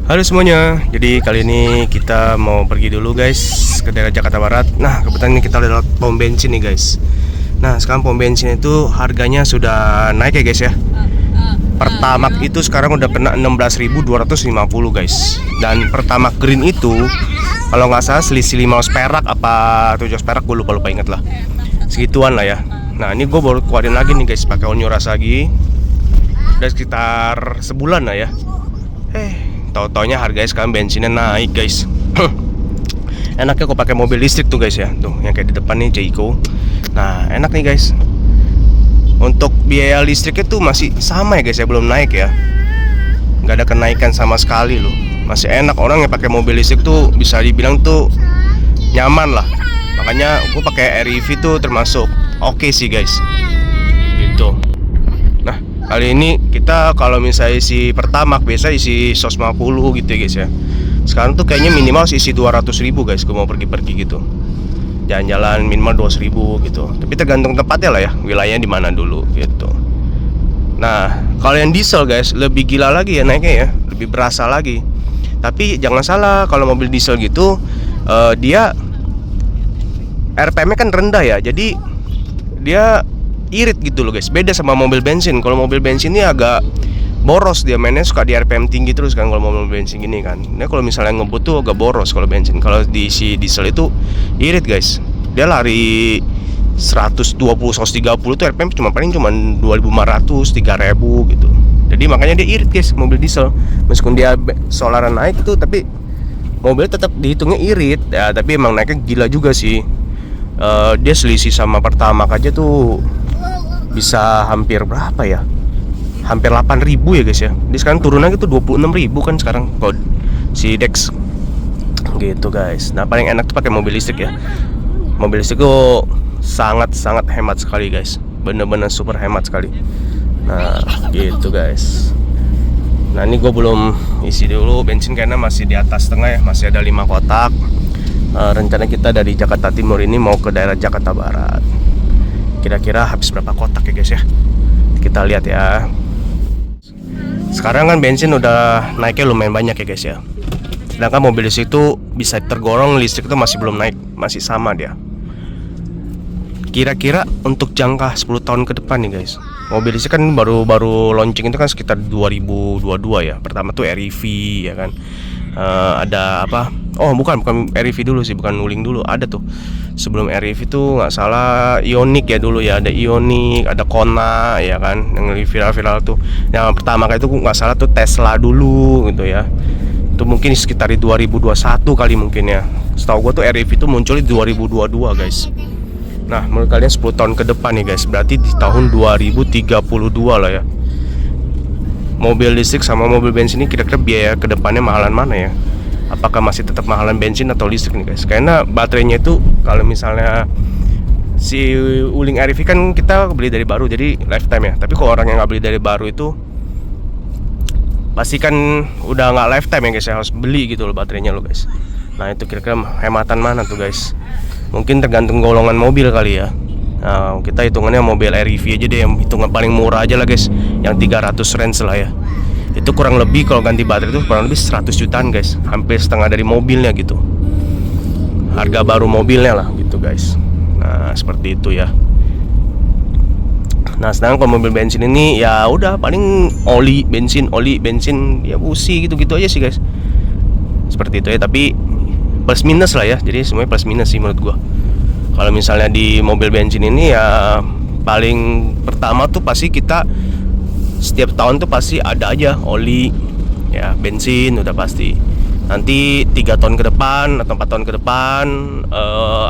Halo semuanya, jadi kali ini kita mau pergi dulu guys ke daerah Jakarta Barat. Nah kebetulan ini kita udah lewat pom bensin nih guys. Nah sekarang pom bensin itu harganya sudah naik ya guys ya. Pertamax itu sekarang udah kena 16.250 guys. Dan Pertamax Green itu kalau nggak salah selisih 5 perak apa 7 perak, gue lupa inget lah. Segituan lah ya. Nah ini gue baru keluarin lagi nih guys, pakai Onyuras lagi. Udah sekitar sebulan lah ya. Tau-taunya harganya sekarang bensinnya naik guys. Enaknya kok pakai mobil listrik tuh guys ya. Tuh yang kayak di depan nih Jayco. Nah enak nih guys. Untuk biaya listriknya tuh masih sama ya guys ya, belum naik ya. Nggak ada kenaikan sama sekali loh. Masih enak, orang yang pakai mobil listrik tuh bisa dibilang tuh nyaman lah. Makanya gue pakai REV tuh termasuk oke sih guys. Gitu. Nah kali ini kita kalau misalnya isi Pertamax biasa isi 150 gitu ya guys ya. Sekarang tuh kayaknya minimal isi 200.000 guys. Gue mau pergi-pergi gitu, jalan-jalan minimal 200.000 gitu. Tapi tergantung tempatnya lah ya, wilayahnya di mana dulu gitu. Nah kalau yang diesel guys lebih gila lagi ya naiknya ya, lebih berasa lagi. Tapi jangan salah, kalau mobil diesel gitu dia RPM-nya kan rendah ya, jadi dia irit gitu loh guys. Beda sama mobil bensin. Kalau mobil bensin ini agak boros, dia mainnya suka di RPM tinggi terus kan kalau mobil bensin gini kan. Nah kalau misalnya ngebut tuh agak boros kalau bensin. Kalau diisi diesel itu irit guys. Dia lari 120 130 tuh RPM paling cuma 2.500 3.000 gitu. Jadi makanya dia irit guys mobil diesel. Meskipun dia solaran naik tuh, tapi mobilnya tetap dihitungnya irit ya. Tapi emang naiknya gila juga sih. Dia selisih sama Pertamax aja tuh bisa hampir berapa ya, hampir 8.000 ya guys ya. Dia sekarang turun lagi tuh 26.000 kan sekarang kalau si Dex gitu guys. Nah paling enak tuh pakai mobil listrik ya. Mobil listrik tuh sangat hemat sekali guys, bener-bener super hemat sekali. Nah gitu guys. Nah ini gue belum isi dulu bensin karena masih di atas tengah ya, masih ada 5 kotak. Rencana kita dari Jakarta Timur ini mau ke daerah Jakarta Barat. Kira-kira habis berapa kotak ya guys ya, kita lihat ya. Sekarang kan bensin udah naiknya lumayan banyak ya guys ya. Sedangkan mobil listrik itu bisa tergolong listrik itu masih belum naik, masih sama dia. Kira-kira untuk jangka 10 tahun ke depan nih guys, mobil listrik kan baru launching itu kan sekitar 2022 ya. Pertama tuh REV ya kan. Ada apa? Oh bukan REV dulu sih, bukan Wuling dulu. Ada tuh sebelum REV itu nggak salah Ioniq ya dulu ya. Ada Ioniq, ada Kona ya kan, yang viral-viral tuh. Yang pertama kali itu nggak salah tuh Tesla dulu gitu ya. Itu mungkin sekitar di 2021 kali mungkin ya. Setahu gua tuh REV itu muncul di 2022 guys. Nah menurut kalian 10 tahun ke depan nih guys, berarti di tahun 2032 lah ya. Mobil listrik sama mobil bensin ini kira-kira biaya kedepannya mahalan mana ya? Apakah masih tetap mahalan bensin atau listrik nih guys? Karena baterainya itu kalau misalnya si Wuling REV kan kita beli dari baru jadi lifetime ya. Tapi kalau orang yang nggak beli dari baru itu pasti kan udah nggak lifetime ya guys ya, harus beli gitu loh baterainya loh guys. Nah itu kira-kira hematan mana tuh guys? Mungkin tergantung golongan mobil kali ya. Nah, kita hitungannya mobil REV aja deh, yang hitungan paling murah aja lah guys, yang 300 range lah ya. Itu kurang lebih kalau ganti baterai itu kurang lebih 100 jutaan guys, hampir setengah dari mobilnya gitu, harga baru mobilnya lah gitu guys. Nah seperti itu ya. Nah sedangkan kalau mobil bensin ini ya udah paling oli bensin ya busi gitu-gitu aja sih guys. Seperti itu ya, tapi plus minus lah ya, jadi semuanya plus minus sih menurut gua. Kalau misalnya di mobil bensin ini ya paling pertama tuh pasti kita setiap tahun tuh pasti ada aja oli ya, bensin udah pasti. Nanti 3 tahun ke depan atau 4 tahun ke depan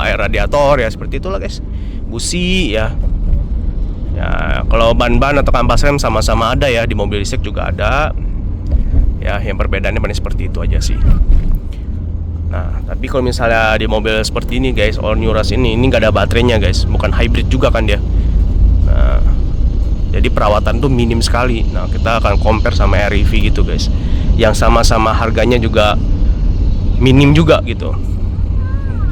air radiator ya, seperti itulah guys, busi ya. Ya kalau ban-ban atau kampas rem sama-sama ada ya, di mobil listrik juga ada. Ya yang perbedaannya paling seperti itu aja sih. Nah tapi kalau misalnya di mobil seperti ini guys, Onyuras ini nggak ada baterainya guys, bukan hybrid juga kan dia. Nah jadi perawatan tuh minim sekali. Nah kita akan compare sama REV gitu guys, yang sama-sama harganya juga minim juga gitu.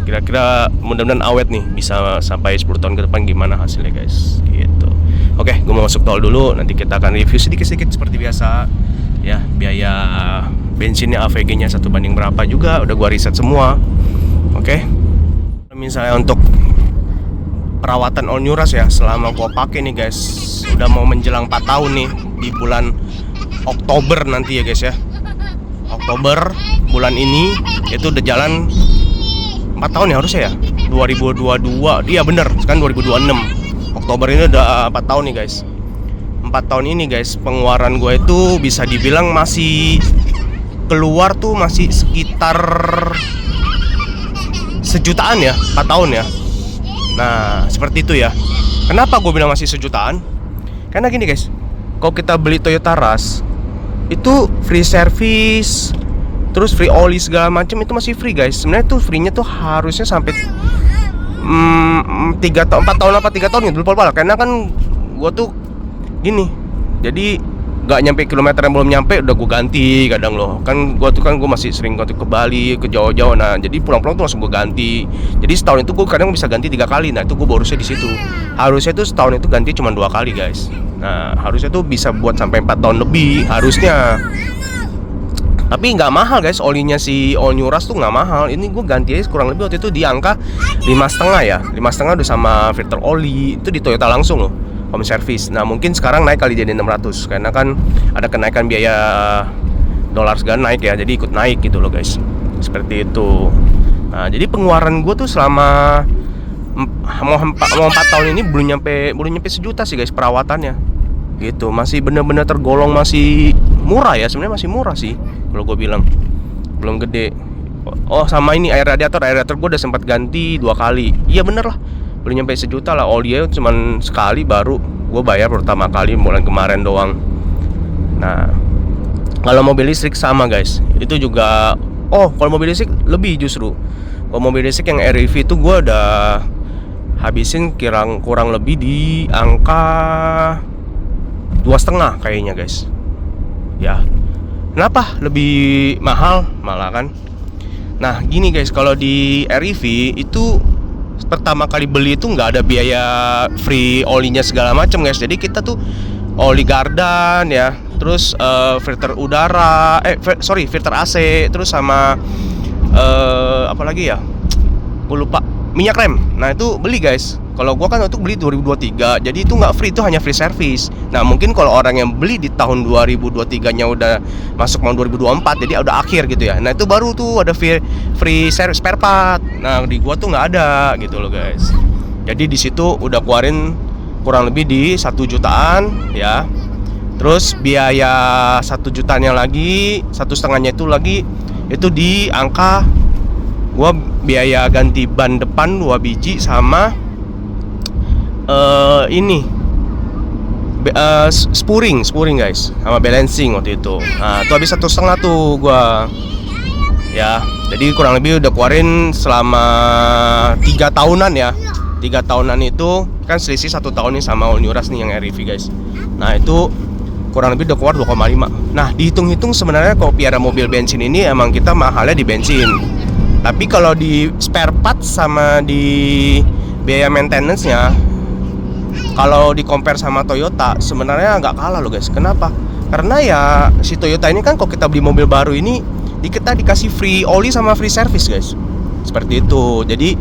Kira-kira mudah-mudahan awet nih, bisa sampai 10 tahun ke depan gimana hasilnya guys gitu. Oke, gue mau masuk tol dulu, nanti kita akan review sedikit-sedikit seperti biasa ya, biaya bensinnya AVG-nya 1 banding berapa juga, udah gua riset semua. Oke. Misalnya untuk perawatan all new rush ya, selama gua pakai nih guys, udah mau menjelang 4 tahun nih di bulan Oktober nanti ya guys ya. Oktober bulan ini itu udah jalan 4 tahun ya harusnya ya. 2022. Iya bener, sekarang 2026. Oktober ini udah 4 tahun nih guys. 4 tahun ini guys, pengeluaran gue itu bisa dibilang masih keluar tuh masih sekitar sejutaan ya, 4 tahun ya. Nah, seperti itu ya. Kenapa gue bilang masih sejutaan? Karena gini guys, kalau kita beli Toyota Rush itu free service, terus free oli segala macam itu masih free guys. Sebenarnya tuh free-nya tuh harusnya sampai 4 tahun apa 3 tahun gitu, lupa lah. Karena kan gue tuh gini, jadi gak nyampe kilometer yang belum nyampe udah gue ganti kadang loh. Kan gue masih sering ke Bali, ke Jawa-Jawa. Nah jadi pulang-pulang tuh langsung gue ganti. Jadi setahun itu gue kadang bisa ganti 3 kali. Nah itu gue borosnya di situ. Harusnya tuh setahun itu ganti cuma 2 kali guys. Nah harusnya tuh bisa buat sampai 4 tahun lebih harusnya. Tapi nggak mahal guys, olinya si All New Rush tuh nggak mahal. Ini gue ganti aja kurang lebih waktu itu di angka 5,5 ya. 5,5 udah sama filter oli. Itu di Toyota langsung loh, home service. Nah mungkin sekarang naik kali jadi 600 karena kan ada kenaikan biaya dolar segala naik ya, jadi ikut naik gitu loh guys. Seperti itu. Nah jadi pengeluaran gue tuh selama mau 4 tahun ini belum nyampe sejuta sih guys perawatannya gitu. Masih bener-bener tergolong masih murah ya, sebenarnya masih murah sih kalau gue bilang, belum gede. Oh sama ini air radiator gue udah sempat ganti 2 kali. Iya bener lah, belum nyampe sejuta lah. Olinya cuman sekali baru gue bayar pertama kali bulan kemarin doang. Nah kalau mobil listrik sama guys, itu juga. Oh kalau mobil listrik lebih justru. Kalau mobil listrik yang REV itu gue udah habisin kurang lebih di angka 2,5 kayaknya guys. Ya kenapa lebih mahal malah kan? Nah gini guys, kalau di REV itu pertama kali beli itu nggak ada biaya free olinya segala macam guys. Jadi kita tuh oli gardan ya, terus filter udara, filter AC, terus sama apa lagi ya, gue lupa, minyak rem. Nah itu beli guys. Kalau gua kan untuk beli 2023, jadi itu nggak free, itu hanya free service. Nah mungkin kalau orang yang beli di tahun 2023 nya udah masuk tahun 2024, jadi udah akhir gitu ya. Nah itu baru tuh ada free service spare part. Nah di gua tuh nggak ada gitu loh guys. Jadi di situ udah keluarin kurang lebih di 1 jutaan ya. Terus biaya 1 jutanya lagi, 1,5-nya itu lagi, itu di angka gua biaya ganti ban depan 2 biji sama spuring guys, sama balancing waktu itu. Nah itu habis 1,5 tuh gua ya. Jadi kurang lebih udah keluarin selama 3 tahunan ya. 3 tahunan itu kan selisih 1 tahun nih sama All New Rush nih yang REV guys. Nah itu kurang lebih udah keluar 2,5. Nah dihitung-hitung sebenarnya kalau piara mobil bensin ini emang kita mahalnya di bensin. Tapi kalau di spare part sama di biaya maintenance-nya, kalau di compare sama Toyota sebenarnya nggak kalah loh guys. Kenapa? Karena ya si Toyota ini kan kalau kita beli mobil baru ini kita dikasih free oli sama free service guys. Seperti itu. Jadi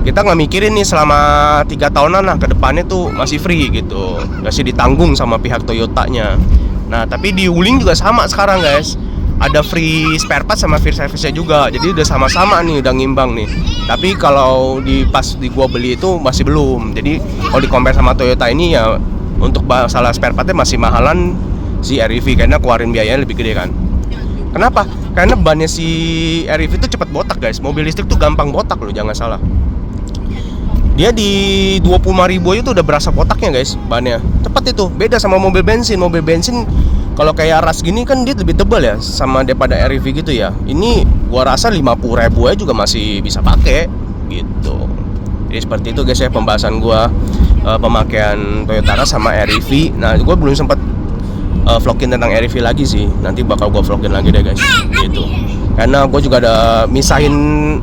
kita nggak mikirin nih selama 3 tahunan lah ke depannya tuh masih free gitu, masih ditanggung sama pihak Toyotanya. Nah tapi di Wuling juga sama sekarang guys, ada free spare part sama free service-nya juga. Jadi udah sama-sama nih, udah ngimbang nih. Tapi kalau pas gua beli itu masih belum. Jadi kalau di compare sama Toyota ini ya untuk masalah spare part-nya masih mahalan si REV karena keluarin biayanya lebih gede kan. Kenapa? Karena bannya si REV itu cepat botak guys. Mobil listrik tuh gampang botak loh, jangan salah. Dia di 25.000 aja tuh udah berasa botaknya guys bannya. Cepat itu, beda sama mobil bensin. Mobil bensin kalau kayak Rush gini kan dia lebih tebal ya sama daripada REV gitu ya. Ini gua rasa 50.000 aja juga masih bisa pakai gitu. Jadi seperti itu guys ya pembahasan gua pemakaian Toyota Rush sama REV. Nah gua belum sempat vlogin tentang REV lagi sih. Nanti bakal gua vlogin lagi deh guys gitu. karena gue juga ada misahin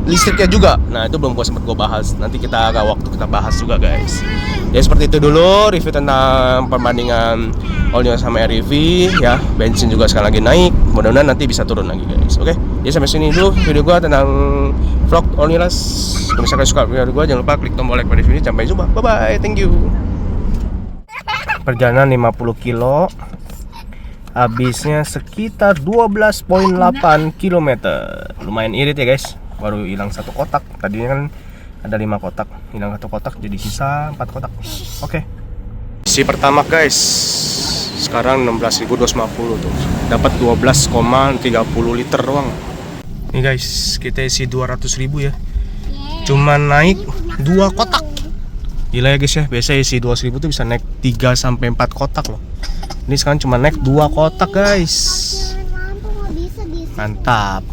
listriknya juga. Nah itu belum sempat gue bahas, nanti kita agak waktu kita bahas juga guys. Ya seperti itu dulu review tentang perbandingan all new sama REV ya. Bensin juga sekarang lagi naik, mudah-mudahan nanti bisa turun lagi guys. Oke, jadi sampai sini dulu video gue tentang vlog all new. Kalau misalkan suka video gue, jangan lupa klik tombol like pada video ini. Sampai jumpa, bye bye, thank you. Perjalanan 50 kilo, habisnya sekitar 12,8 km. Lumayan irit ya guys, baru hilang 1 kotak. Tadinya kan ada 5 kotak, hilang 1 kotak, jadi sisa 4 kotak. Oke. Isi pertama guys, sekarang 16.250 tuh, dapat 12,30 liter doang. Nih guys, kita isi 200.000 ya, cuma naik 2 kotak. Gila ya guys ya, biasa isi 200.000 tuh bisa naik 3-4 kotak loh. Ini sekarang cuma naik 2 kotak guys. Mantap.